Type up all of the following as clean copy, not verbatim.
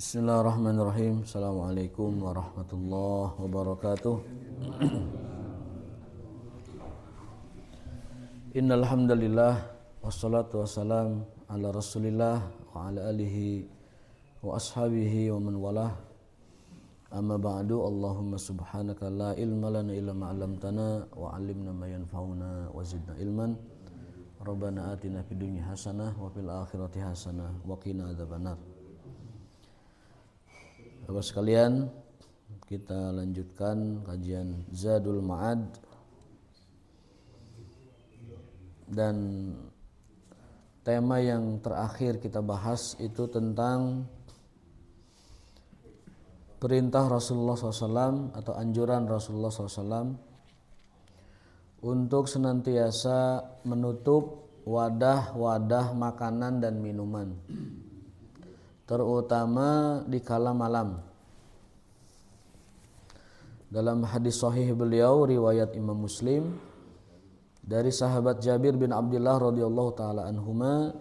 Bismillahirrahmanirrahim. Assalamualaikum warahmatullahi wabarakatuh. Innal hamdalillah wassalatu wassalam ala Rasulillah wa ala alihi wa ashabihi wa man walah. Amma ba'du. Allahumma subhanaka la ilma lana illa ma 'allamtana wa 'allimna ma yanfa'una wa zidna ilman. Rabbana atina fid dunya hasanah wa fil akhirati hasanah wa qina adzabannar. Bapak sekalian, kita lanjutkan kajian Zadul Ma'ad dan tema yang terakhir kita bahas itu tentang perintah Rasulullah SAW atau anjuran Rasulullah SAW untuk senantiasa menutup wadah-wadah makanan dan minuman, terutama di kala malam. Dalam hadis sahih beliau riwayat Imam Muslim dari sahabat Jabir bin Abdullah radhiyallahu taala anhuma,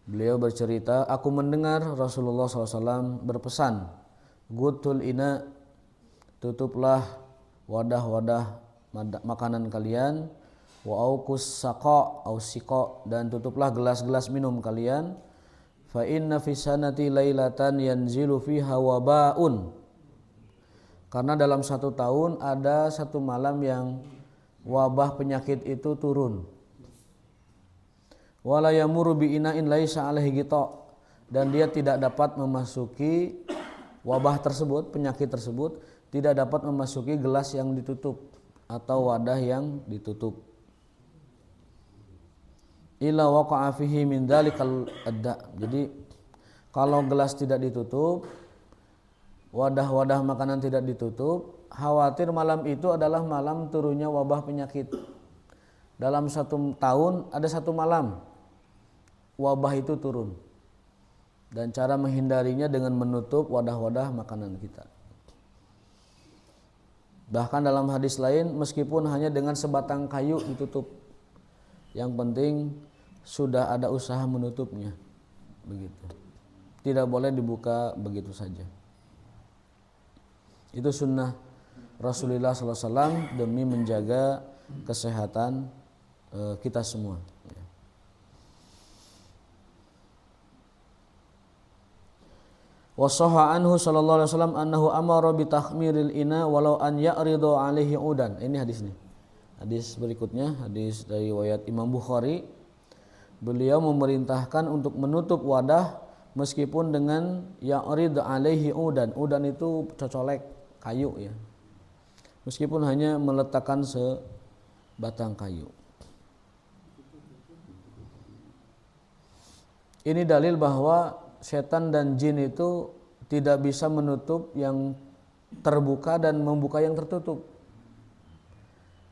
beliau bercerita, aku mendengar Rasulullah SAW berpesan, gutul ina, tutuplah wadah-wadah makanan kalian, wa aukus saqa au siqa, dan tutuplah gelas-gelas minum kalian. Fa inna fi sanati lailatan yanzilu fiha wabaun, karena dalam satu tahun ada satu malam yang wabah penyakit itu turun. Wala yamuru bi ina'in laisa alaihi ghita, dan dia tidak dapat memasuki wabah tersebut, penyakit tersebut tidak dapat memasuki gelas yang ditutup atau wadah yang ditutup. Illa waqa'a fihi min dzalikal adda. Jadi kalau gelas tidak ditutup, wadah-wadah makanan tidak ditutup, khawatir malam itu adalah malam turunnya wabah penyakit. Dalam satu tahun ada satu malam wabah itu turun, dan cara menghindarinya dengan menutup wadah-wadah makanan kita. Bahkan dalam hadis lain, meskipun hanya dengan sebatang kayu ditutup, yang penting sudah ada usaha menutupnya, begitu. Tidak boleh dibuka begitu saja. Itu sunnah Rasulullah SAW demi menjaga kesehatan kita semua. Wassaha anhu sallallahu alaihi wasallam annahu amara bi takhmiril ina walau an ya'ridu alaihi udan. Ini hadis nih. Hadis berikutnya, hadis dari riwayat Imam Bukhari. Beliau memerintahkan untuk menutup wadah meskipun dengan ya'rid alaihi udan. Udan itu cocolek kayu ya. Meskipun hanya meletakkan sebatang kayu. Ini dalil bahwa setan dan jin itu tidak bisa menutup yang terbuka dan membuka yang tertutup.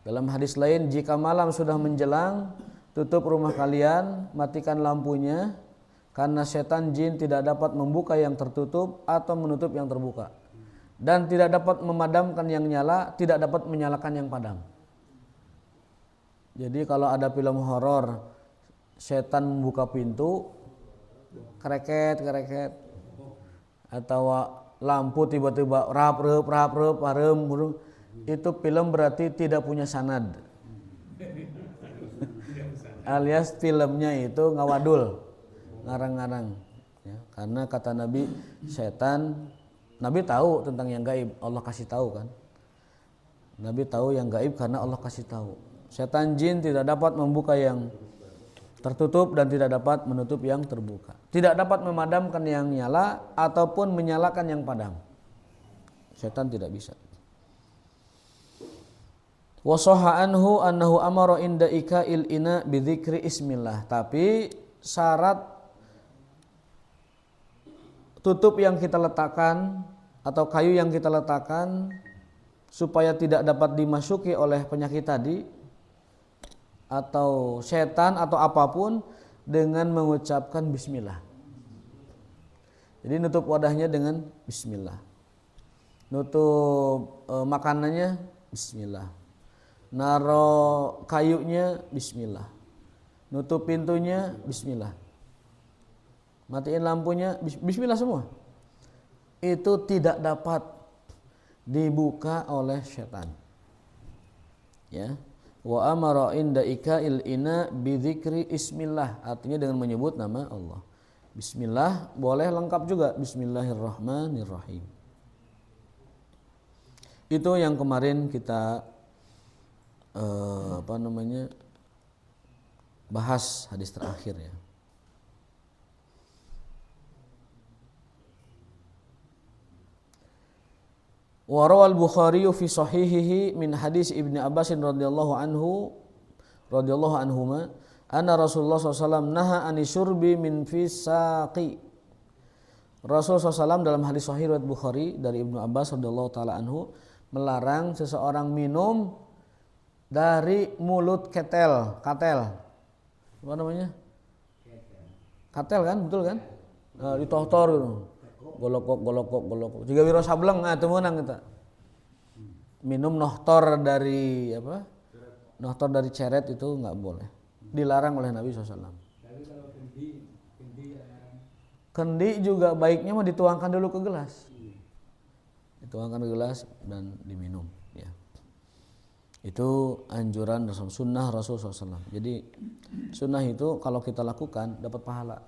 Dalam hadis lain, jika malam sudah menjelang, tutup rumah kalian, matikan lampunya, karena setan jin tidak dapat membuka yang tertutup atau menutup yang terbuka, dan tidak dapat memadamkan yang nyala, tidak dapat menyalakan yang padam. Jadi kalau ada film horor, setan membuka pintu, kereket, atau lampu tiba-tiba rap-rep, itu film berarti tidak punya sanad, alias filmnya itu ngawadul, ngarang-ngarang ya. Karena kata Nabi, setan, Nabi tahu tentang yang gaib, Allah kasih tahu kan. Nabi tahu yang gaib karena Allah kasih tahu. Setan jin tidak dapat membuka yang tertutup dan tidak dapat menutup yang terbuka, tidak dapat memadamkan yang nyala ataupun menyalakan yang padam. Setan tidak bisa. Wa sahha anhu annahu amara inda ika'il ina bi dzikri ismillah. Tapi syarat tutup yang kita letakkan atau kayu yang kita letakkan supaya tidak dapat dimasuki oleh penyakit tadi atau setan atau apapun, dengan mengucapkan bismillah. Jadi nutup wadahnya dengan bismillah. Nutup makanannya bismillah. Naro kayunya bismillah. Nutup pintunya bismillah. Matiin lampunya bismillah semua. itu tidak dapat dibuka oleh setan. Ya. Wa amara inda ikail ina bidzikri ismillah, artinya dengan menyebut nama Allah. Bismillah boleh lengkap juga Bismillahirrahmanirrahim. Itu yang kemarin kita bahas hadis terakhir ya. Wa rawal Bukhari fi sahihihi min hadis Ibnu Abbas radhiyallahu anhuma anna Rasulullah SAW naha anisyurbi min fisaqi. Rasulullah SAW dalam hadis sahih riwayat Bukhari dari Ibnu Abbas radhiyallahu taala anhu melarang seseorang minum dari mulut katel. Apa namanya? Katel kan, betul kan? Ditohtor gitu. Golokok. Jika wiro sableng, teu meunang kita. Minum nohtor dari apa? Nohtor dari ceret itu enggak boleh. Dilarang oleh Nabi SAW. Tapi kalau kendi juga baiknya mah dituangkan dulu ke gelas. Dituangkan ke gelas dan diminum. Ya. Itu anjuran sunnah Rasul SAW. Jadi sunnah itu kalau kita lakukan dapat pahala.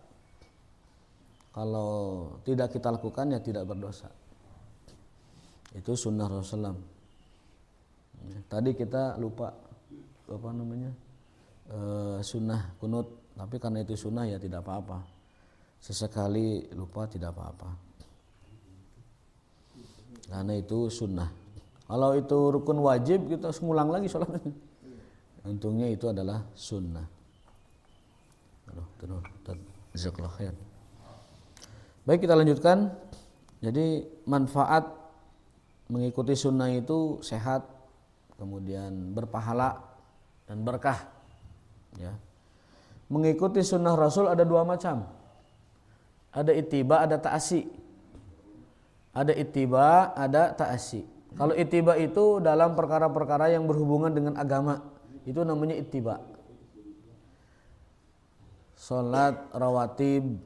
Kalau tidak kita lakukan ya tidak berdosa. Itu sunnah Rasulullah. Tadi kita lupa sunnah kunut, tapi karena itu sunnah ya tidak apa-apa. Sesekali lupa tidak apa-apa. Karena itu sunnah. Kalau itu rukun wajib kita harus ngulang lagi sholatnya. Untungnya itu adalah sunnah. Jazakallahu khair. Baik, kita lanjutkan. Jadi manfaat mengikuti sunnah itu sehat, kemudian berpahala dan berkah. Ya. Mengikuti sunnah Rasul ada dua macam. Ada ittiba, ada ta'asi. Ada ittiba, ada ta'asi. Kalau ittiba itu dalam perkara-perkara yang berhubungan dengan agama, itu namanya ittiba. Salat rawatib,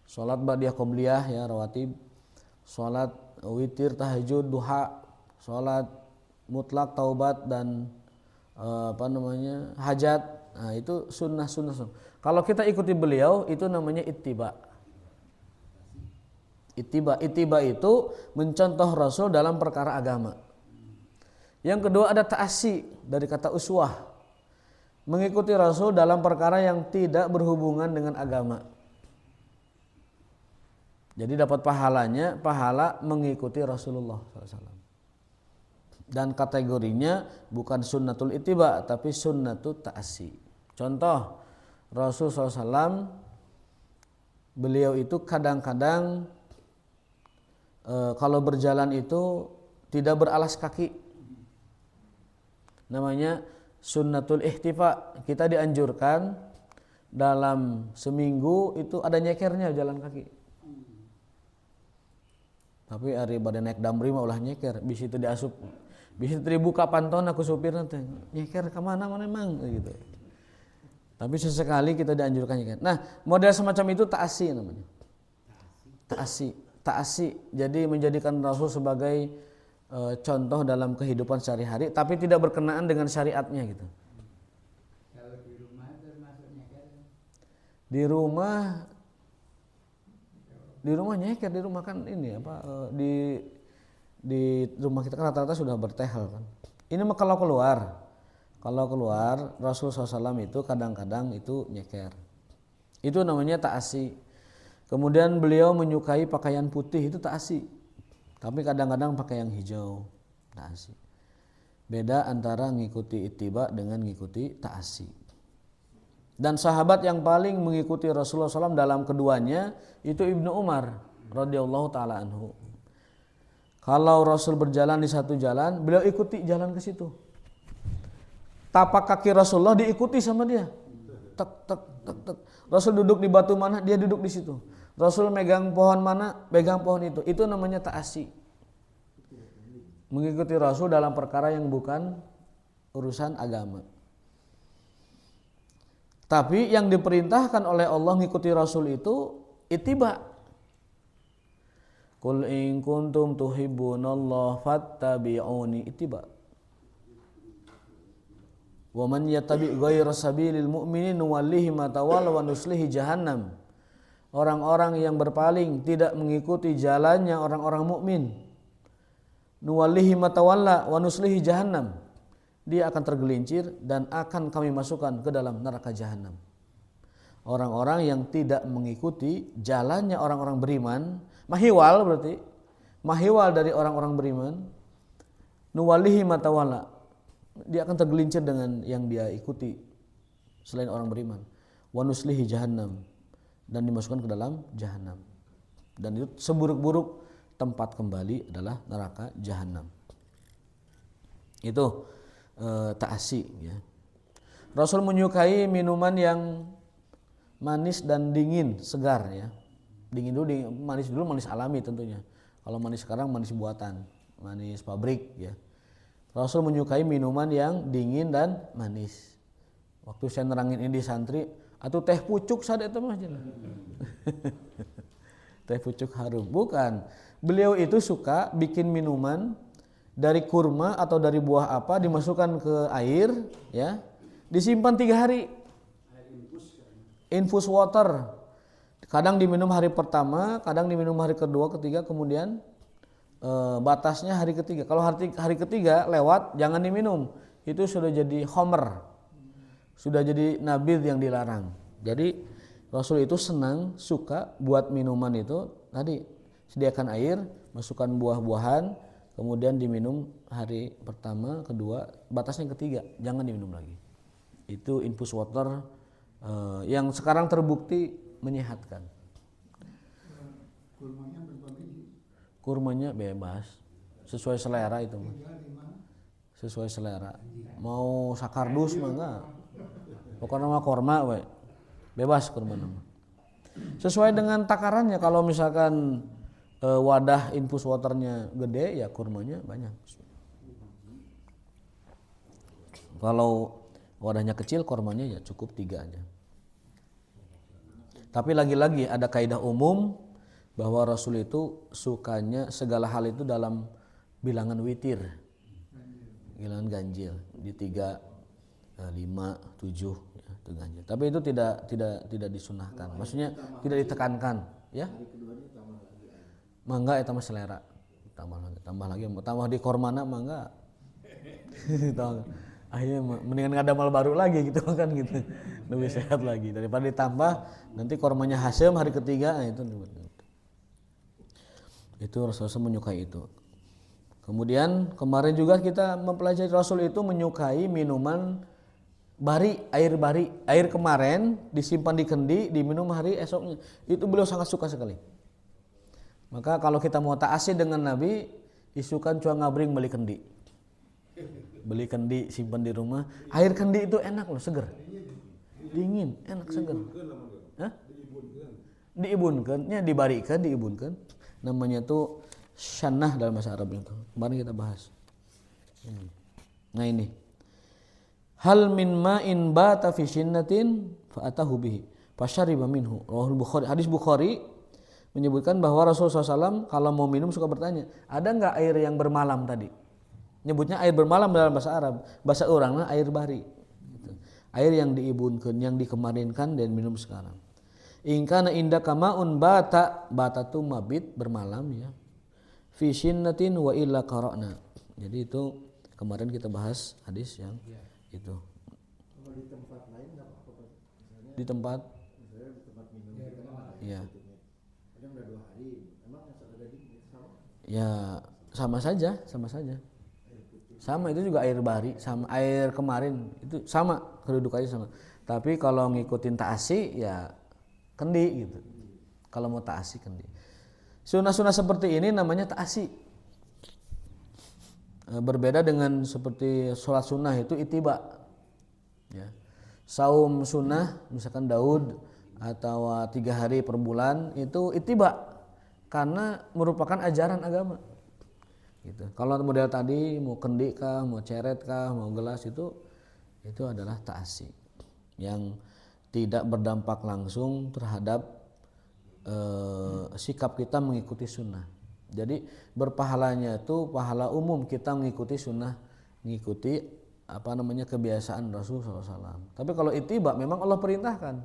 salat ba'diyah qobliyah ya rawatib, salat witir, tahajud, duha, salat mutlak, taubat dan hajat. Nah, itu sunnah. Kalau kita ikuti beliau itu namanya ittiba. Ittiba itu mencontoh Rasul dalam perkara agama. Yang kedua ada ta'asi dari kata uswah. Mengikuti Rasul dalam perkara yang tidak berhubungan dengan agama. Jadi dapat pahala mengikuti Rasulullah SAW. Dan kategorinya bukan sunnatul ittiba tapi sunnatul ta'asi. Contoh Rasul SAW, beliau itu kadang-kadang kalau berjalan itu tidak beralas kaki. Namanya sunnatul ihtifa. Kita dianjurkan dalam seminggu itu ada nyekernya jalan kaki. Tapi hari pada naik damri mah ulah nyeker, bis itu diasup. Bis itu dibuka pantun aku supirna teh. Nyeker ka mana emang gitu. Tapi sesekali kita dianjurkan nyeker. Nah, model semacam itu ta'asi namanya. Ta'asi. Jadi menjadikan Rasul sebagai contoh dalam kehidupan sehari-hari tapi tidak berkenaan dengan syariatnya gitu. Kalau di rumah termasuk nyeker? Di rumah nyeker, di rumah kan ini di rumah kita kan rata-rata sudah bertehel kan. Ini mah kalau keluar Rasul SAW itu kadang-kadang itu nyeker. Itu namanya ta'asi. Kemudian beliau menyukai pakaian putih, itu ta'asi. Tapi kadang-kadang pakai yang hijau, ta'asi. Beda antara ngikuti ittiba dengan ngikuti ta'asi. Dan sahabat yang paling mengikuti Rasulullah SAW dalam keduanya itu Ibnu Umar radhiyallahu taala anhu. Kalau Rasul berjalan di satu jalan, beliau ikuti jalan ke situ. Tapak kaki Rasulullah diikuti sama dia. Tek tek tek tek. Rasul duduk di batu mana, dia duduk di situ. Rasul megang pohon mana, pegang pohon itu. Itu namanya ta'asi. Mengikuti Rasul dalam perkara yang bukan urusan agama. Tapi yang diperintahkan oleh Allah mengikuti Rasul itu ittiba. Qul in kuntum tuhibbunallah fattabi'uni, ittiba. Wa man yattabi' ghayra sabilil mu'minin nuwallihi ma tawalla wa nuslihi jahannam. Orang-orang yang berpaling tidak mengikuti jalannya orang-orang mukmin, nuwallihi ma tawalla wa nuslihi jahannam, dia akan tergelincir dan akan kami masukkan ke dalam neraka jahanam. Orang-orang yang tidak mengikuti jalannya orang-orang beriman, mahiwal berarti mahiwal dari orang-orang beriman, nuwallihi ma tawalla, dia akan tergelincir dengan yang dia ikuti selain orang beriman, wa nuslihi jahannam, dan dimasukkan ke dalam jahanam. Dan itu seburuk-buruk tempat kembali adalah neraka jahanam. Itu ta'asi ya. Rasul menyukai minuman yang manis dan dingin, segar ya. Dingin dulu, manis dulu, manis alami tentunya. Kalau manis sekarang manis buatan, manis pabrik ya. Rasul menyukai minuman yang dingin dan manis. Waktu saya nerangin ini di santri, atau teh pucuk sadek itu mah aja. Teh pucuk harum. Bukan. Beliau itu suka bikin minuman dari kurma atau dari buah apa, dimasukkan ke air ya. Disimpan 3 hari. Infus water. Kadang diminum hari pertama, kadang diminum hari kedua, ketiga, kemudian batasnya hari ketiga. Kalau hari ketiga lewat jangan diminum. Itu sudah jadi homer. Sudah jadi nabidh yang dilarang. Jadi Rasul itu senang, suka buat minuman itu tadi sediakan air, masukkan buah-buahan, kemudian diminum hari pertama, kedua, batasnya ketiga, jangan diminum lagi. Itu infus water yang sekarang terbukti menyehatkan. Kurmanya bebas, sesuai selera itu mah. Sesuai selera. Mau sakardus mah enggak. Pokoknya mah korma we. Bebas kurma nama. Sesuai dengan takarannya, kalau misalkan wadah infus waternya gede ya kurmanya banyak. Kalau wadahnya kecil kurmanya ya cukup 3 aja. Tapi lagi-lagi ada kaidah umum bahwa Rasul itu sukanya segala hal itu dalam bilangan witir, bilangan ganjil di 3, 5, 7 ya, itu ganjil. Tapi itu tidak disunahkan, maksudnya tidak ditekankan ya. Mangga eta mah selera, tambah lagi tambah di kormana mangga. Akhirnya mendingan ngadamal baru lagi gitu kan gitu. Lebih sehat lagi daripada ditambah nanti kormanya hasem hari ketiga. Nah itu Rasulullah menyukai itu. Kemudian kemarin juga kita mempelajari Rasul itu menyukai minuman bari, air kemarin disimpan di kendi, diminum hari esoknya. Itu beliau sangat suka sekali. Maka kalau kita mau ta'asi dengan Nabi, isukan cua ngabring beli kendi. Beli kendi simpan di rumah. Air kendi itu enak loh, seger. Dingin, enak seger. Hah? Diibunkan, ya dibarikan, diibunkan. Namanya tuh syannah dalam bahasa Arab itu. Kemarin kita bahas. Nah ini. Hal min ma'in bata fi shinnatin fa atahu bihi fasyariba minhu. Hadis Bukhari menyebutkan bahwa Rasulullah SAW kalau mau minum suka bertanya, ada enggak air yang bermalam tadi? Nyebutnya air bermalam dalam bahasa Arab. Bahasa orangnya air bari. Gitu. Air yang diibunkan, yang dikemarinkan dan minum sekarang. Ingkana indaka ma'un bata tu mabit bermalam ya. Fi shinnatin wa illa qara'na. Jadi itu kemarin kita bahas hadis yang itu. Kalau di tempat lain enggak apa-apa. Di tempat minum ya. Kadang udah 2 hari. Emang rasa daging sama? Ya, sama saja. Sama itu juga air bari, sama air kemarin itu sama, kedudukannya sama. Tapi kalau ngikutin ta'asi ya kendi gitu. Kalau mau ta'asi kendi. Sunnah-sunnah seperti ini namanya ta'asi. Berbeda dengan seperti sholat sunnah itu ittiba. Ya. Saum sunnah misalkan Daud atau 3 hari per bulan itu ittiba karena merupakan ajaran agama. Gitu. Kalau model tadi mau kendi kah, mau ceret kah, mau gelas itu adalah ta'asi yang tidak berdampak langsung terhadap sikap kita mengikuti sunnah. Jadi berpahalanya itu pahala umum kita mengikuti sunnah, mengikuti kebiasaan Rasul SAW. Tapi kalau ittiba memang Allah perintahkan,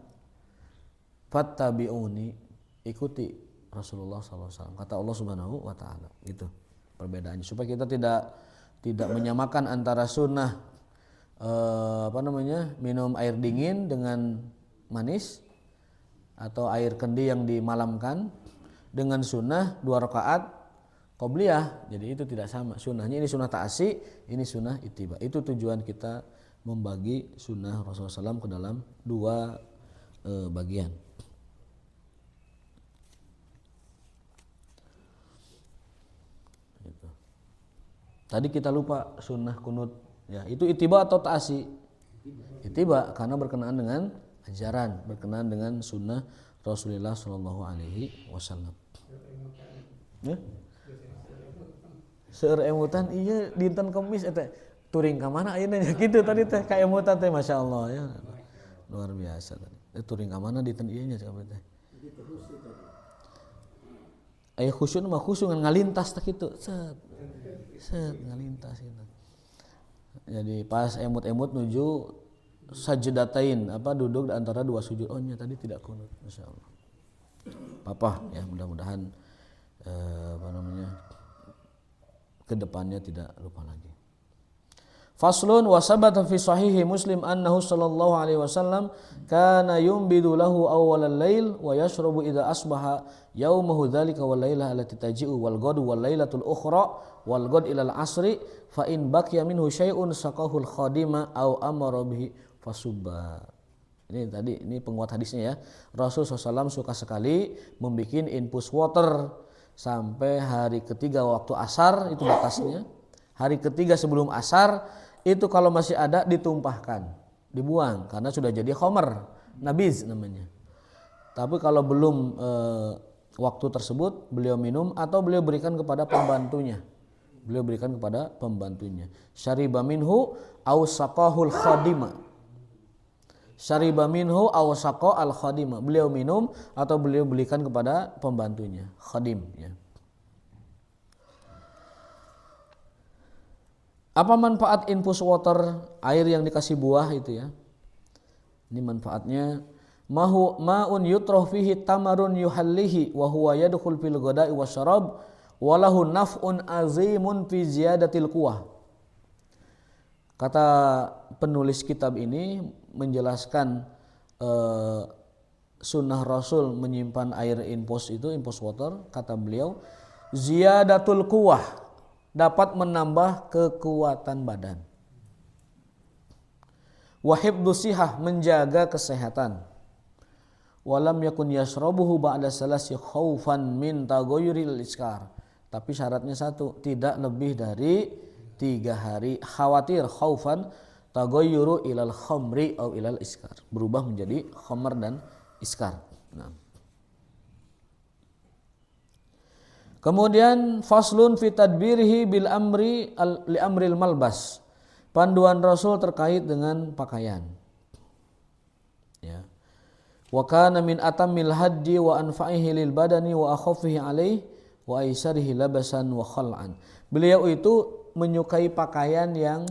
fattabi'uni, ikuti Rasulullah SAW. Kata Allah Subhanahu wa taala. Gitu perbedaannya, supaya kita tidak menyamakan antara sunnah minum air dingin dengan manis, atau air kendi yang dimalamkan, dengan sunnah 2 rakaat qobliyah. Jadi itu tidak sama sunnahnya. Ini sunnah ta'asi, ini sunnah ittiba. Itu tujuan kita membagi sunnah Rasulullah SAW ke dalam 2 bagian. Gitu. Tadi kita lupa sunnah kunut. Ya, itu ittiba atau ta'asi? Ittiba, karena berkenaan dengan ajaran, berkenaan dengan sunnah Rasulullah SAW. Ya? Seueur emutan iya dinten Kemis eta turing ka mana ayeuna gitu tadi teh ka emutan teh masyaallah ya. Luar biasa tadi. Turing ka mana dinten ieu nya cenah teh. Aya khusyuk mah khusyuk ngalintas teh kitu. Set ngalintas gitu. Jadi pas emut-emut nuju sajdatain duduk di antara 2 sujud. Oh nya tadi tidak kunut, masyaallah. Papa ya, mudah-mudahan kedepannya tidak lupa lagi. Faslun wa sabata fi sahihi Muslim annahu sallallahu alaihi wasallam kana yumbidu lahu awwalal lail wa yashrabu idza asbaha yaumahu dzalika wal lailah allati taji'u wal ghadu wal lailatul ukhra wal ghad ilal asri fa in baqiya minhu syai'un saqahul khadima aw amara bihi fasubba. Ini penguat hadisnya ya. Rasul SAW suka sekali membikin infus water sampai hari ketiga waktu asar, itu batasnya. Hari ketiga sebelum asar itu kalau masih ada ditumpahkan, dibuang karena sudah jadi khamar, nabiz namanya. Tapi kalau belum waktu tersebut beliau minum atau beliau berikan kepada pembantunya. Syariba minhu aw saqahul khadima. Syariba minhu aw saqa al khadima. Beliau minum atau beliau belikan kepada pembantunya, khadim ya. Apa manfaat infus water, air yang dikasih buah itu ya? Ini manfaatnya ma'un yutrah fihi tamarun yuhallihi wa huwa yadkhul fil ghada'i wasyarab wa lahu naf'un azimun fi ziyadatil quwwah. Kata penulis kitab ini menjelaskan sunnah Rasul menyimpan air infus water. Kata beliau, ziyadatul quwwah, dapat menambah kekuatan badan. Wa hifdzus sihah, menjaga kesehatan. Walam yakun yashrabuhu ba'da salasi khaufan min taghayyuril iskar. Tapi syaratnya satu, tidak lebih dari 3 hari, khawatir khaufan taghayyuru ilal khamri atau ilal iskar, berubah menjadi khamar dan iskar. Nah. Kemudian faslun fi tadbirihi bil amri li amril malbas. Panduan Rasul terkait dengan pakaian. Ya. Wa kana min atammil haddi wa anfa'ihi lil badani wa akhaffihi alaihi wa aisarihi labasan wa khal'an. Beliau itu menyukai pakaian yang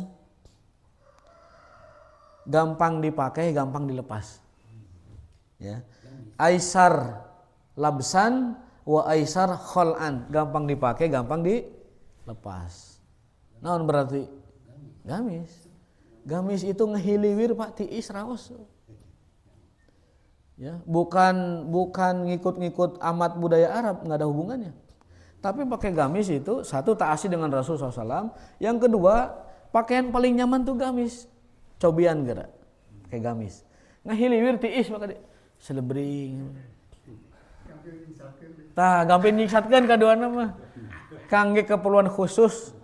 gampang dipakai, gampang dilepas. Ya. Aisar labsan wa aisar khal'an, gampang dipakai, gampang dilepas. Naon berarti? Gamis. Gamis itu ngehiliwir Pak tiis raos. Ya, bukan ngikut-ngikut amat budaya Arab, enggak ada hubungannya. Tapi pakai gamis itu satu taasi dengan Rasul SAW. Yang kedua, pakaian paling nyaman tuh gamis. Cobian gerak pakai gamis. Ngahiliwir tiis maka selebring. Tah gampang nyiksatkeun kaduana mah. Kangge keperluan khusus.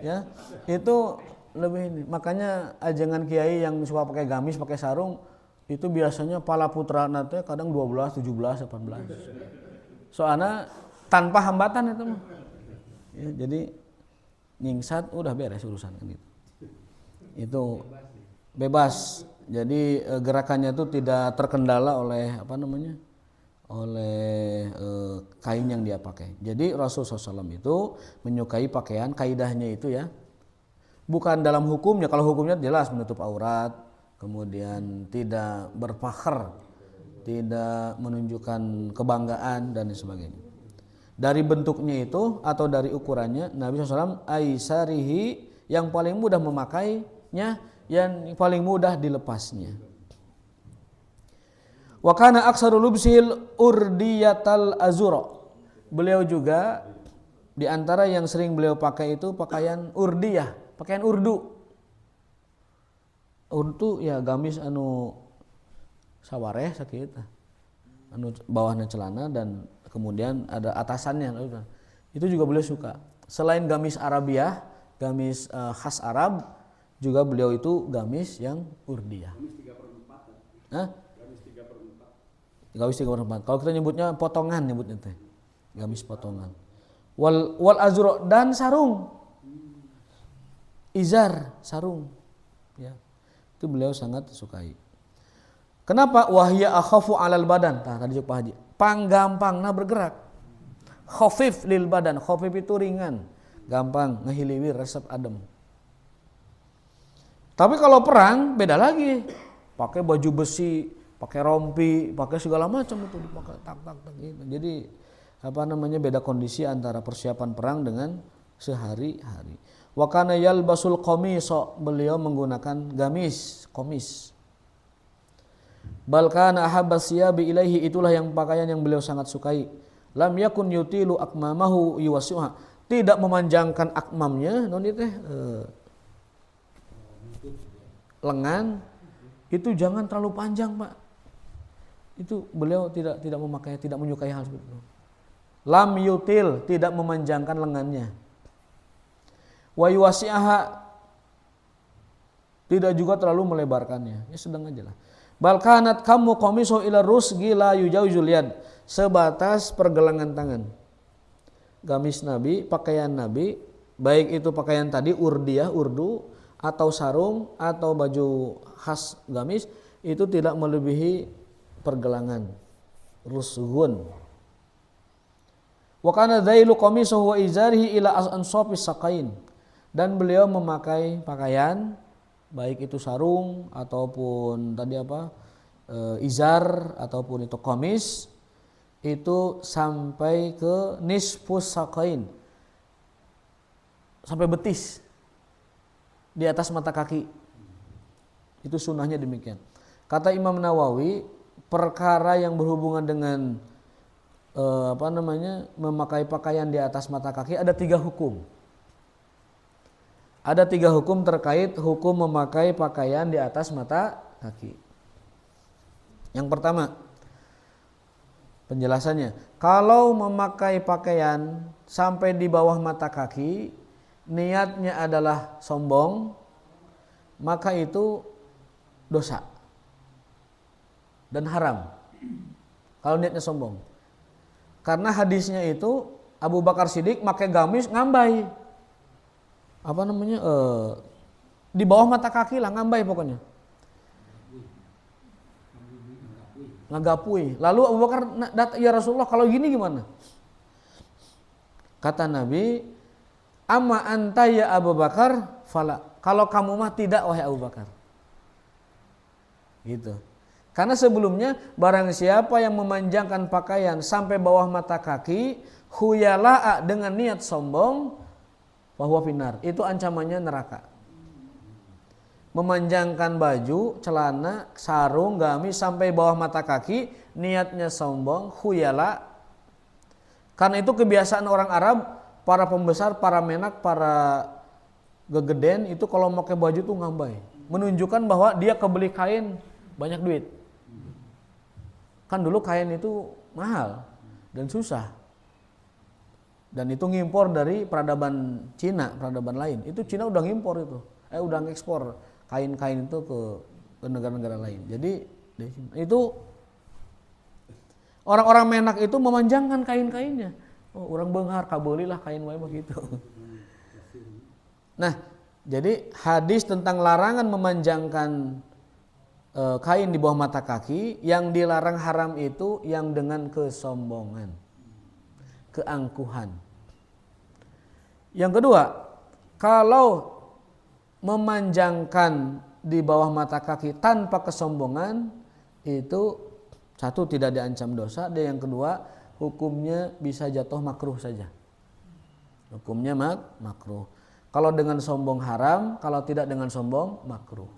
Ya, itu lebih ini. Makanya ajengan kiai yang suka pakai gamis, pakai sarung itu biasanya pala putrana teh kadang 12, 17, 18. Soalnya tanpa hambatan itu mah. Ya, jadi nyingsat udah beres urusan gitu. Itu bebas. Jadi gerakannya itu tidak terkendala oleh oleh kain yang dia pakai. Jadi Rasulullah SAW itu menyukai pakaian, kaidahnya itu ya, bukan dalam hukumnya. Kalau hukumnya jelas menutup aurat, kemudian tidak berfakhr, tidak menunjukkan kebanggaan dan sebagainya. Dari bentuknya itu atau dari ukurannya, Nabi SAW aisarihi, yang paling mudah memakainya, yang paling mudah dilepasnya. Wa kana aksaru lubsil urdiyatal azura. Beliau juga di antara yang sering beliau pakai itu pakaian urdiyah, pakaian urdu. Urdu ya gamis anu sawareh sakitu. Anu bawahnya celana dan kemudian ada atasannya. Itu juga beliau suka. Selain gamis Arabiah, gamis khas Arab, juga beliau itu gamis yang urdiyah. Gamis 3/4. Hah? Gamis 3/4. Kalau kita nyebutnya potongan, nyebutnya teh. Gamis potongan. Wal azra, dan sarung. Izar, sarung. Ya. Itu beliau sangat sukai. Kenapa? Wahya akhafu 'alal badan. Tah tadi Pak Haji. Panggampangna bergerak. Khafif lil badan. Khafif itu ringan, gampang ngehiliwir, resep adem. Tapi kalau perang beda lagi. Pakai baju besi, pakai rompi, pakai segala macam itu dipakai tak gitu. Jadi beda kondisi antara persiapan perang dengan sehari-hari. Wa kana yalbasul qamisa, beliau menggunakan gamis, komis. Bal kana ahabbas siyabi ilaihi, itulah yang pakaian yang beliau sangat sukai. Lam yakun yutilu akmamahu yuwasi'uha, tidak memanjangkan akmamnya, non itu lengan itu jangan terlalu panjang, Pak. Itu beliau tidak memakai, tidak menyukai hal seperti itu. Lam yutil, tidak memanjangkan lengannya. Wa yuwasi'aha, tidak juga terlalu melebarkannya. Ya sedang aja lah. Bal kanat kamu qamisu ila rusgi la yujawizul yad, sebatas pergelangan tangan. Gamis Nabi, pakaian Nabi, baik itu pakaian tadi urdiyah, urdu, atau sarung atau baju khas gamis, itu tidak melebihi pergelangan, rusgun. Wa kana dzailu qamisuhu wa izarihi ila ansafis saqain, dan beliau memakai pakaian baik itu sarung ataupun tadi izar ataupun itu qamis itu sampai ke nisfus saqain, sampai betis di atas mata kaki. Itu sunnahnya demikian. Kata Imam Nawawi, perkara yang berhubungan dengan memakai pakaian di atas mata kaki ada 3 hukum. Ada 3 hukum terkait hukum memakai pakaian di atas mata kaki. Yang pertama, penjelasannya, kalau memakai pakaian sampai di bawah mata kaki, niatnya adalah sombong, maka itu dosa dan haram. Kalau niatnya sombong. Karena hadisnya itu Abu Bakar Siddiq pakai gamis ngambai. Di bawah mata kaki lah, ngambai pokoknya. Ngagapui. Lalu Abu Bakar datang, ya Rasulullah kalau gini gimana? Kata Nabi, amma anta ya Abu Bakar fala. Kalau kamu mah tidak wahai Abu Bakar. Gitu. Karena sebelumnya barang siapa yang memanjangkan pakaian sampai bawah mata kaki, khuyala'a, dengan niat sombong, bahwa finar, itu ancamannya neraka. Memanjangkan baju, celana, sarung, gamis sampai bawah mata kaki, niatnya sombong, khuyala. Karena itu kebiasaan orang Arab, para pembesar, para menak, para gegeden itu kalau pakai baju tuh ngambai, menunjukkan bahwa dia kebeli kain banyak duit. Kan dulu kain itu mahal dan susah. Dan itu ngimpor dari peradaban Cina, peradaban lain. Itu Cina udah ngimpor itu. Udah ngekspor kain-kain itu ke negara-negara lain. Jadi itu orang-orang menak itu memanjangkan kain-kainnya. Oh, orang benghar kabelilah kain wae begitu. Nah, jadi hadis tentang larangan memanjangkan kain di bawah mata kaki. Yang dilarang haram itu yang dengan kesombongan, keangkuhan. Yang kedua, kalau memanjangkan di bawah mata kaki tanpa kesombongan, itu satu, tidak diancam dosa, dan yang kedua, hukumnya bisa jatuh makruh saja. Hukumnya makruh. Kalau dengan sombong haram, kalau tidak dengan sombong makruh.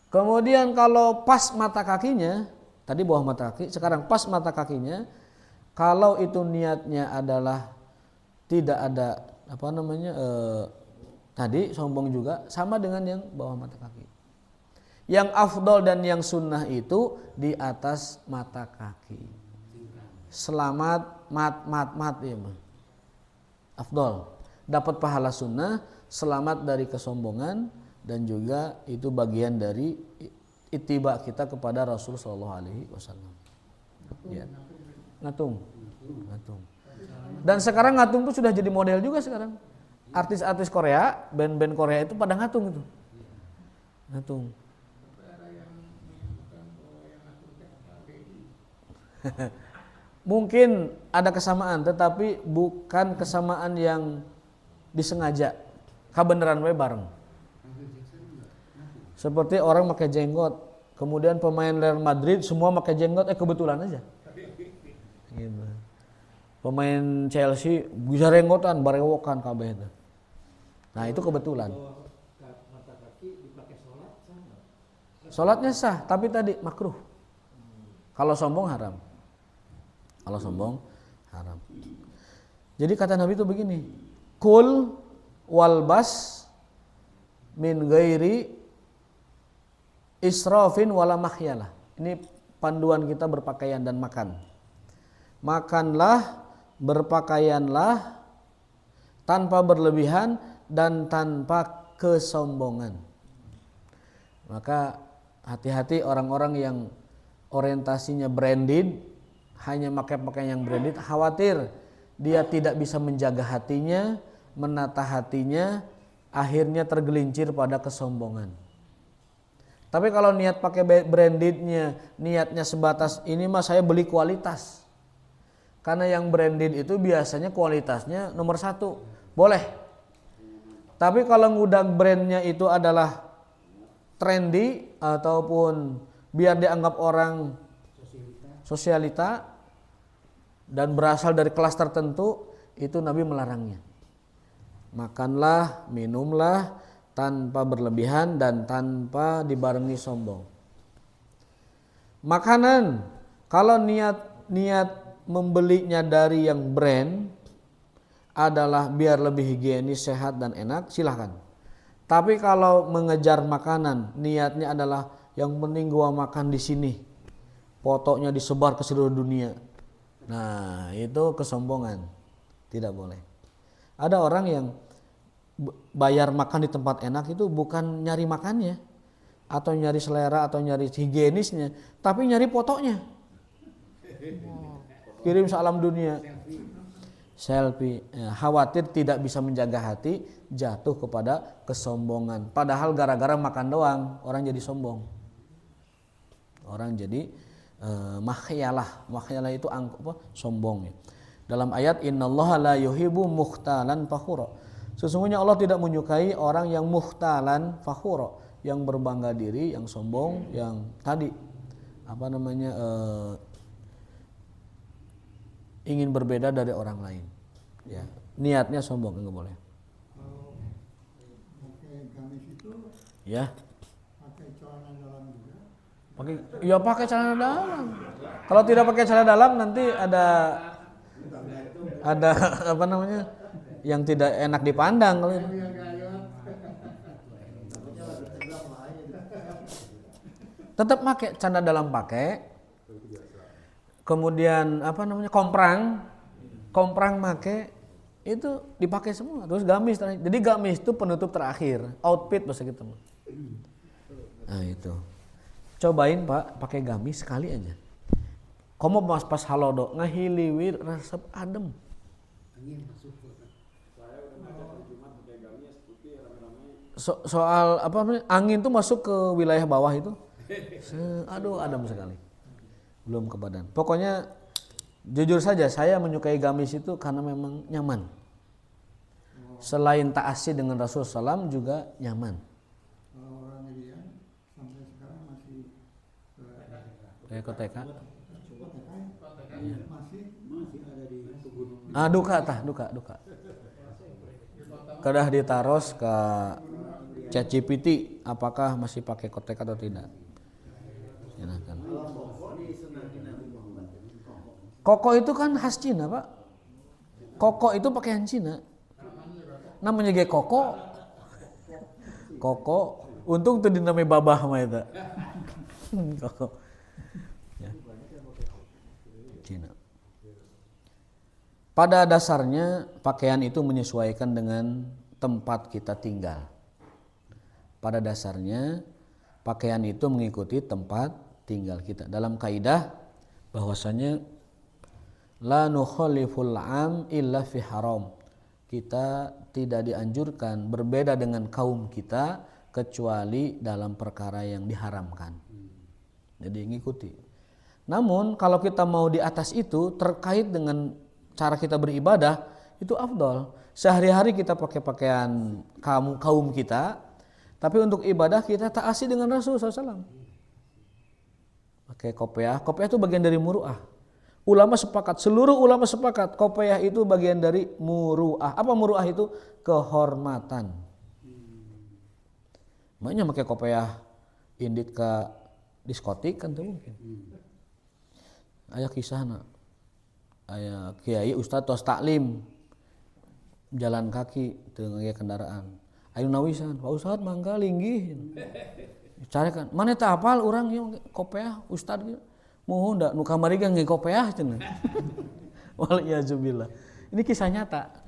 Kemudian kalau pas mata kakinya, tadi bawah mata kaki, sekarang pas mata kakinya, kalau itu niatnya adalah tidak ada tadi sombong juga, sama dengan yang bawah mata kaki. Yang afdol dan yang sunnah itu di atas mata kaki. Selamat mat ya, afdol, dapat pahala sunnah, selamat dari kesombongan, dan juga itu bagian dari ittiba kita kepada Rasul sallallahu alaihi wasallam. Ya. Ngatung. Dan sekarang ngatung itu sudah jadi model juga sekarang. Artis-artis Korea, band-band Korea itu pada ngatung itu. Ngatung. Mungkin ada kesamaan, tetapi bukan kesamaan yang disengaja. Kabeneran we bareng. Seperti orang pakai jenggot, kemudian pemain Real Madrid semua pakai jenggot, kebetulan aja. Gitu. Pemain Chelsea bisa renggotan, barewokan kabeh itu. Nah, itu kebetulan. Salatnya sah, tapi tadi makruh. Kalau sombong haram. Jadi kata Nabi itu begini, kul walbas min ghairi israfin wala makhyalah. Ini panduan kita berpakaian dan makan. Makanlah, berpakaianlah tanpa berlebihan dan tanpa kesombongan. Maka hati-hati orang-orang yang orientasinya branded, hanya pakai pakaian yang branded, khawatir dia tidak bisa menjaga hatinya, menata hatinya, akhirnya tergelincir pada kesombongan. Tapi kalau niat pakai brandednya, niatnya sebatas ini mah saya beli kualitas. Karena yang branded itu biasanya kualitasnya nomor 1, boleh. Tapi kalau ngundang brandnya itu adalah trendy ataupun biar dianggap orang sosialita dan berasal dari kelas tertentu, itu Nabi melarangnya. Makanlah, minumlah tanpa berlebihan dan tanpa dibarengi sombong. Makanan, kalau niat membelinya dari yang brand adalah biar lebih higienis, sehat dan enak, silahkan. Tapi kalau mengejar makanan, niatnya adalah yang penting gua makan di sini, fotonya disebar ke seluruh dunia. Nah, itu kesombongan, tidak boleh. Ada orang yang bayar makan di tempat enak itu bukan nyari makannya, atau nyari selera, atau nyari higienisnya, tapi nyari fotonya. Kirim salam dunia, selfie. Khawatir tidak bisa menjaga hati, jatuh kepada kesombongan. Padahal gara-gara makan doang orang jadi sombong. Orang jadi makhyalah itu sombong. Dalam ayat innallaha la yuhibbu mukhtalan fakhura. Sesungguhnya Allah tidak menyukai orang yang mukhtalan fakhura, yang berbangga diri, yang sombong, yang tadi ingin berbeda dari orang lain. Ya, niatnya sombong, enggak boleh. Pakai gamis itu Ya. pakai celana dalam juga. Pakai celana dalam. Kalau tidak pakai celana dalam nanti ada yang tidak enak dipandang kalau itu. Tetap pakai celana dalam pakai. Kemudian komprang make itu dipakai semua. Terus gamis terakhir. Jadi gamis itu penutup terakhir, outfit bahasa kita. Nah, itu. Cobain Pak pakai gamis sekali aja. Komo pas halodo ngahiliwir resep adem. Saya udah ngajak hari Jumat pakai gamis putih rame-rame soal apa namanya, angin tuh masuk ke wilayah bawah itu, aduh adem sekali, belum ke badan. Pokoknya jujur saja saya menyukai gamis itu karena memang nyaman. Selain taasi dengan Rasulullah SAW juga nyaman. Kalau orang Irian sampai sekarang masih Kayak koteka. masih ada di pegunungan. Duka. Kedah ditaros ke ChatGPT apakah masih pakai koteka atau tidak. Silakan. Koko itu kan khas Cina, Pak. Koko itu pakaian Cina. Namanya ge koko. Untung tuh dinamai babah mah eta. Koko. Ya. Cina. Pada dasarnya pakaian itu menyesuaikan dengan tempat kita tinggal. Pada dasarnya pakaian itu mengikuti tempat tinggal kita. Dalam kaidah bahwasanya la nukhaliful am illa fi haram. Kita tidak dianjurkan berbeda dengan kaum kita kecuali dalam perkara yang diharamkan. Jadi ngikuti. Namun kalau kita mau di atas itu terkait dengan cara kita beribadah itu afdol. Sehari-hari kita pakai pakaian kaum kita, tapi untuk ibadah kita taati dengan Rasulullah SAW. Pakai kopiah itu bagian dari muru'ah. Seluruh ulama sepakat kopiah itu bagian dari muru'ah. Apa muru'ah itu? Kehormatan. Makanya pakai kopiah indit ke diskotik kan tuh mungkin. Aya kisahna. Aya kiai ustaz tos taklim jalan kaki teu ngage kendaraan. Aya nawisan, Pak Ustaz mangga linggih. Carekan, mana teu hafal urang ieu kopiah ustaz gitu. Mohon dak nu kamari ge nge kopiah cenah. Wal iazubillah. Ini kisah nyata.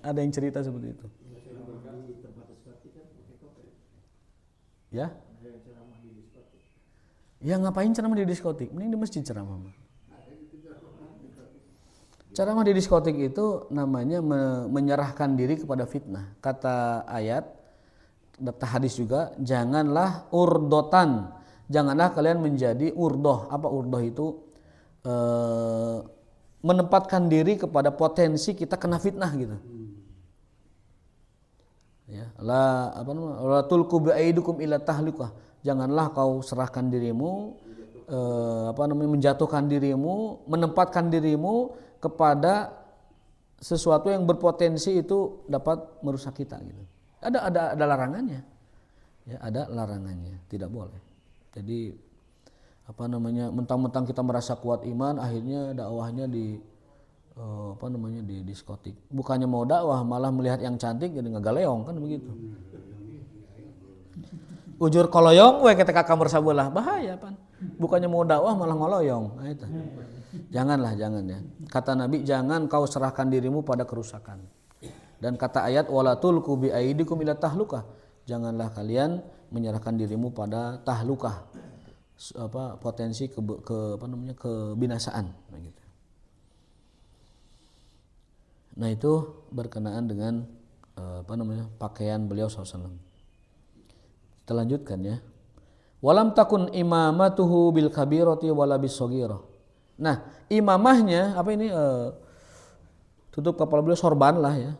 Ada yang cerita seperti itu. Ya? Ya ngapain ceramah di diskotik? Mending di masjid ceramah. Ceramah di diskotik itu namanya menyerahkan diri kepada fitnah. Kata ayat, kata hadis juga, janganlah urdotan. Janganlah kalian menjadi urdoh. Apa urdoh itu? Menempatkan diri kepada potensi kita kena fitnah gitu. Ya, la tulqu bi aidikum ila tahlukah. Janganlah kau serahkan dirimu menjatuhkan dirimu, menempatkan dirimu kepada sesuatu yang berpotensi itu dapat merusak kita gitu. Ada larangannya. Ya, ada larangannya, tidak boleh. Jadi mentang-mentang kita merasa kuat iman, akhirnya dakwahnya di diskotik. Bukannya mau dakwah malah melihat yang cantik jadi ngagaleong kan begitu. Ujur koloyong we ketika kamar sabelah bahaya pan. Bukannya mau dakwah malah ngoloyong. Nah, itu. Jangan ya. Kata Nabi, jangan kau serahkan dirimu pada kerusakan. Dan kata ayat wala tulqu bi aidikum ila tahlukah. Janganlah kalian menyerahkan dirimu pada tahlukah. Potensi kebinasaan begitu. Nah, itu berkenaan dengan pakaian beliau SAW. Kita lanjutkan ya. Walam takun imamatuhu bil kabirati wala bis saghirah. Nah, imamahnya tutup kepala beliau sorban lah ya.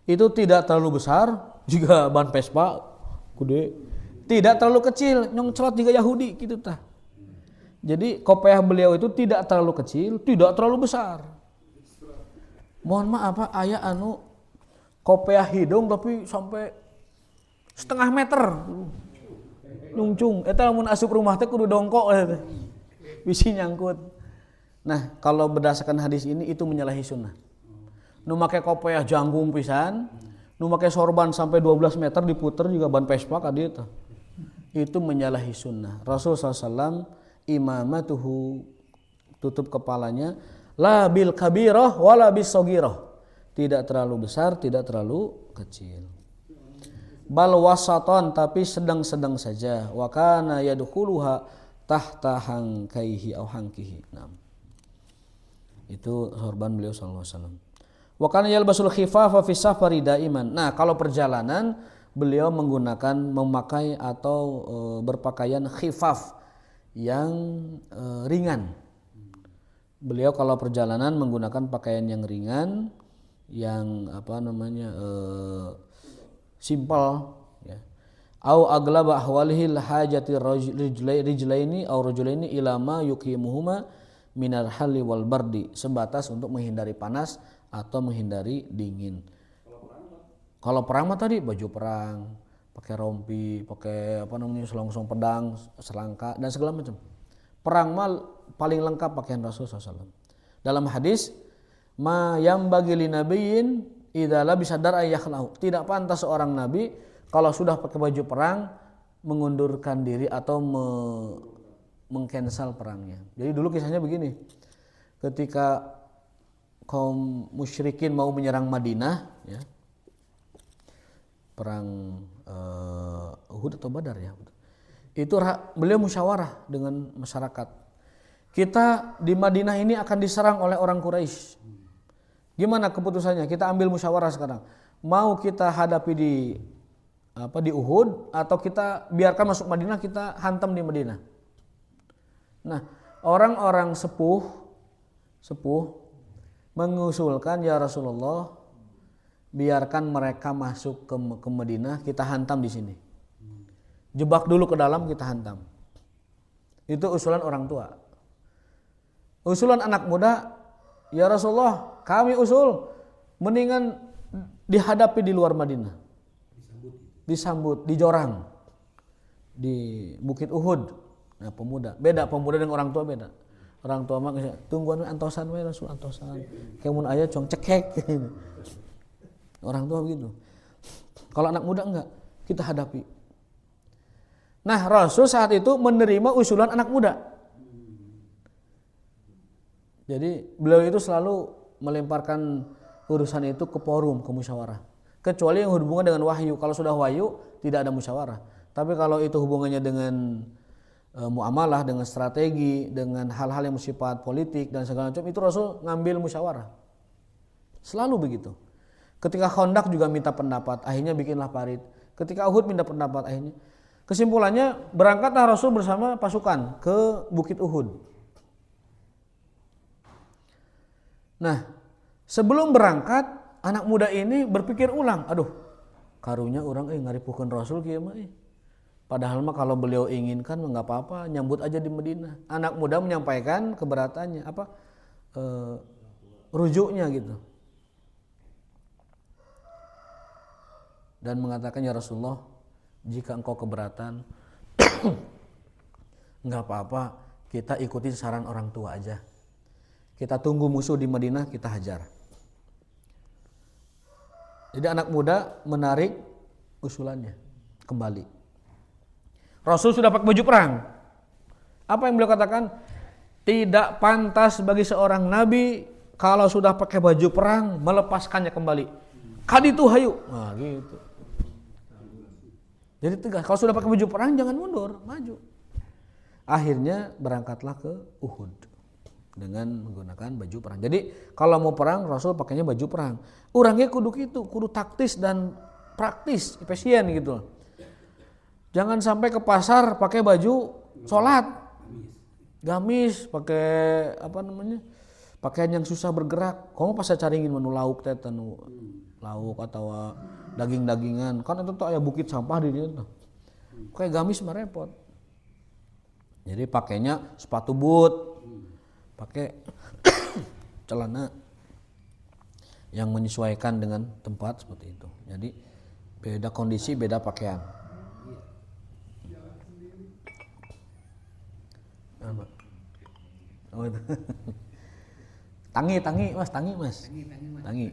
Itu tidak terlalu besar, juga ban Vespa gede. Tidak terlalu kecil, nyongcrot juga Yahudi gitu tah. Jadi kopiah beliau itu tidak terlalu kecil, tidak terlalu besar. Mohon maaf aya kopiah hidung tapi sampai setengah meter. Nungcung, eta lamun asup rumah teh kudu dongkok teh. Bisi nyangkut. Nah, kalau berdasarkan hadis ini itu menyalahi sunnah. Nu make kopiah janggung pisan, nu make sorban sampai 12 meter diputer juga ban Vespa ka dieu teh. Itu menyalahi sunnah. Rasulullah SAW imamatuhu tutup kepalanya la bil kabirah wala bis saghirah. Tidak terlalu besar, tidak terlalu kecil. Bal wasaton, tapi sedang-sedang saja. Wa kana yadkhuluha tahta hangkaihi aw hangkihi. Nah. Itu sorban beliau sallallahu alaihi wasallam. Wa kana yalbasul khifafa fi safari daiman. Nah, kalau perjalanan beliau memakai atau berpakaian khifaf yang ringan. Beliau kalau perjalanan menggunakan pakaian yang ringan, yang simpel, ya. Au aglaba ahwalihi hajati rijlaini au rajulaini ila ma yuqimuhuma minal halli wal bardi, sebatas untuk menghindari panas atau menghindari dingin. Kalau perang mah tadi baju perang, pakai rompi, pakai selongsong pedang, selangka dan segala macam. Perang mah paling lengkap pakaian Rasulullah SAW. Dalam hadis, ma yambagi li nabiyyin idza labisa dar'a yakhlahu. Tidak pantas seorang nabi kalau sudah pakai baju perang mengundurkan diri atau mengcancel perangnya. Jadi dulu kisahnya begini. Ketika kaum musyrikin mau menyerang Madinah, ya. Perang Uhud atau Badar ya. Itu beliau musyawarah dengan masyarakat. Kita di Madinah ini akan diserang oleh orang Quraisy. Gimana keputusannya? Kita ambil musyawarah sekarang. Mau kita hadapi di Uhud atau kita biarkan masuk Madinah, kita hantam di Madinah. Nah, orang-orang sepuh mengusulkan, ya Rasulullah, biarkan mereka masuk ke Madinah, kita hantam di sini. Jebak dulu ke dalam, kita hantam. Itu usulan orang tua. Usulan anak muda, ya Rasulullah, kami usul mendingan dihadapi di luar Madinah. Disambut di Jorang, di Bukit Uhud. Nah, beda pemuda dengan orang tua beda. Orang tua mah tungguan antosan we Rasul antosan. Kayak mun aya cong cekek. Orang tua begitu. Kalau anak muda enggak, kita hadapi. Nah, Rasul saat itu menerima usulan anak muda. Jadi beliau itu selalu melemparkan urusan itu ke forum, ke musyawarah. Kecuali yang hubungan dengan wahyu. Kalau sudah wahyu tidak ada musyawarah. Tapi kalau itu hubungannya dengan muamalah, dengan strategi, dengan hal-hal yang bersifat politik dan segala macam, itu Rasul ngambil musyawarah. Selalu begitu. Ketika Khandaq juga minta pendapat, akhirnya bikinlah parit. Ketika Uhud minta pendapat, akhirnya. Kesimpulannya berangkatlah Rasul bersama pasukan ke Bukit Uhud. Nah, sebelum berangkat, anak muda ini berpikir ulang, aduh, karunya orang ngaripukeun Rasul kieu mah. Padahal mah kalau beliau inginkan enggak apa-apa, nyambut aja di Madinah. Anak muda menyampaikan keberatannya, rujuknya gitu. Dan mengatakan, ya Rasulullah, jika engkau keberatan, enggak apa-apa, kita ikutin saran orang tua aja. Kita tunggu musuh di Madinah, kita hajar. Jadi anak muda menarik usulannya kembali. Rasul sudah pakai baju perang. Apa yang beliau katakan? Tidak pantas bagi seorang nabi kalau sudah pakai baju perang melepaskannya kembali. Kaditu hayu. Nah, gitu. Jadi tegas. Kalau sudah pakai baju perang jangan mundur, maju. Akhirnya berangkatlah ke Uhud dengan menggunakan baju perang. Jadi kalau mau perang Rasul pakainya baju perang. Orangnya kudu taktis dan praktis, efisien gitu. Jangan sampai ke pasar pakai baju sholat, gamis, pakai pakaian yang susah bergerak. Kamu pas caringin menu lauk teh lauk atau daging-dagingan, kan itu tuh aya bukit sampah di dieu tuh. Kayak gamis mah repot. Jadi pakainya sepatu boot, pakai celana yang menyesuaikan dengan tempat seperti itu. Jadi beda kondisi, beda pakaian. Oh itu. Tangi mas. Tangi.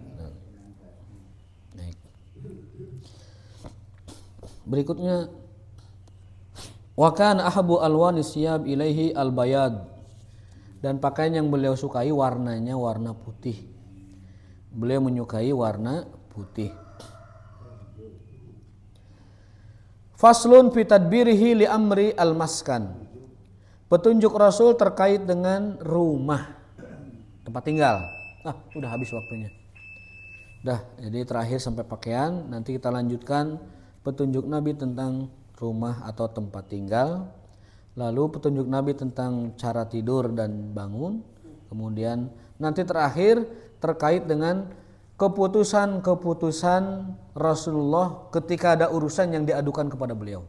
Baik. Berikutnya, wa kana ahabu alwani siyab ilaihi albayad. Dan pakaian yang beliau sukai warnanya warna putih. Beliau menyukai warna putih. Faslun fi tadbirihi li amri al-maskan. Petunjuk Rasul terkait dengan rumah, tempat tinggal. Udah habis waktunya. Jadi terakhir sampai pakaian, nanti kita lanjutkan petunjuk Nabi tentang rumah atau tempat tinggal, lalu petunjuk Nabi tentang cara tidur dan bangun, kemudian nanti terakhir terkait dengan keputusan-keputusan Rasulullah ketika ada urusan yang diadukan kepada beliau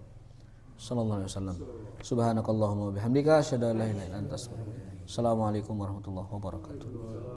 sallallahu alaihi wasallam. Subhanakallahumma bihamdika asyhadu an la ilaha illa anta astaghfiruka wa atubu ilaik. Assalamualaikum warahmatullahi wabarakatuh.